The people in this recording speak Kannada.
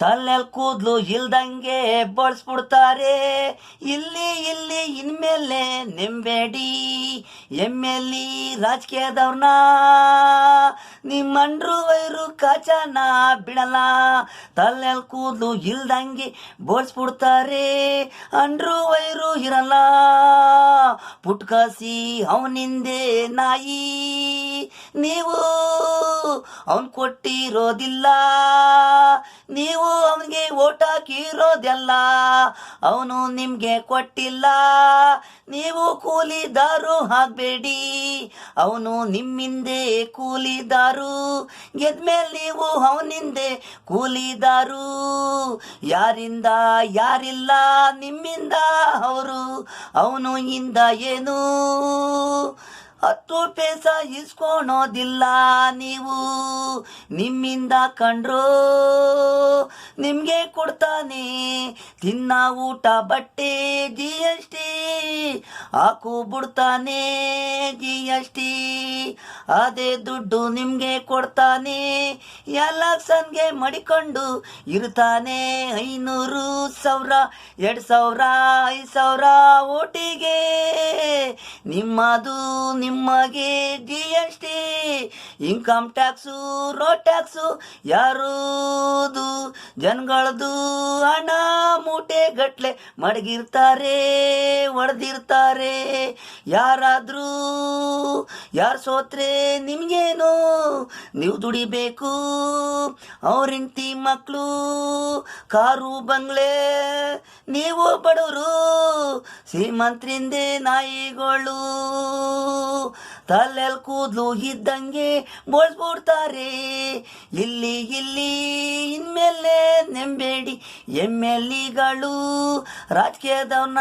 ತಲೆಲ್ ಕೂದ್ಲು ಇಲ್ದಂಗೆ ಬಳಸ್ಬಿಡ್ತಾರೆ. ಇಲ್ಲಿ ಇಲ್ಲಿ ಇನ್ಮೇಲೆ ನೆಂಬೇಡಿ. ಎಲ್ಲಿ ರಾಜಕೀಯದವ್ರನ್ನ ನಿಮ್ಮಂಡ್ರು ವೈರು ಕಾಚನ ಬಿಡಲ್ಲ. ತಲೆಲ್ ಕೂದ್ಲು ಇಲ್ದಂಗೆ ಬೋಳ್ಸ್ಬಿಡ್ತಾರೆ. ಅಂಡ್ರು ವೈರು ಇರಲ್ಲ. ಪುಟ್ಕಾಸಿ ಅವನಿಂದೆ ನಾಯಿ. ನೀವು ಅವನ್ ಕೊಟ್ಟಿರೋದಿಲ್ಲ. ನೀವು ಅವನಿಗೆ ಓಟ್ ಹಾಕಿರೋದೆಲ್ಲ. ಅವನು ನಿಮ್ಗೆ ಕೊಟ್ಟಿಲ್ಲ. ನೀವು ಕೂಲಿದಾರು ಆಗಬೇಡಿ. ಅವನು ನಿಮ್ಮಿಂದೆ ಕೂಲಿದಾರು. ಗೆದ್ಮೇಲೆ ನೀವು ಅವನಿಂದೆ ಕೂಲಿದಾರು. ಯಾರಿಂದ ಯಾರಿಲ್ಲ, ನಿಮ್ಮಿಂದ ಅವರು. ಅವನು ಇಂದ ಏನು 10 ಪೈಸಾ ಇಸ್ಕೊಳೋದಿಲ್ಲ. ನೀವು ನಿಮ್ಮಿಂದ ಕಂಡ್ರು ನಿಮ್ಗೆ ಕೊಡ್ತಾನೆ. ತಿನ್ನ ಊಟ ಬಟ್ಟೆ GST ಹಾಕು ಬಿಡ್ತಾನೆ. GST ಅದೇ ದುಡ್ಡು ನಿಮ್ಗೆ ಕೊಡ್ತಾನೆ. ಎಲೆಕ್ಷನ್ಗೆ ಮಡಿಕೊಂಡು ಇರ್ತಾನೆ. 500 1000 2000 5000 ಓಟಿಗೆ ನಿಮ್ಮದು ನಿಮಗೆ GST income tax road tax ಯಾರದು ಜನಗಳದು ಹಣ ಮೂಟೆ ಗಟ್ಲೆ ಮಡಗಿರ್ತಾರೆ, ಹೊಡೆದಿರ್ತಾರೆ. ಯಾರಾದ್ರೂ ಯಾರು ಸೋತ್ರೆ ನಿಮ್ಗೇನು, ನೀವು ದುಡಿಬೇಕು. ಅವ್ರ ಹೆಂಡತಿ ಮಕ್ಕಳು ಕಾರು ಬಂಗ್ಲೆ, ನೀವು ಬಡವರು ಶ್ರೀಮಂತರಿಂದೆ ನಾಯಿಗಳು. ತಲೆಲ್ ಕೂದ್ಲು ಇದ್ದಂಗೆ ಬೋಳ್ಸ್ಬಿಡ್ತಾರೆ. ಇಲ್ಲಿ ಇಲ್ಲಿ ಇನ್ಮೇಲೆ ನೆಂಬೇಡಿ. MLAಗಳು ರಾಜಕೀಯದವನ್ನ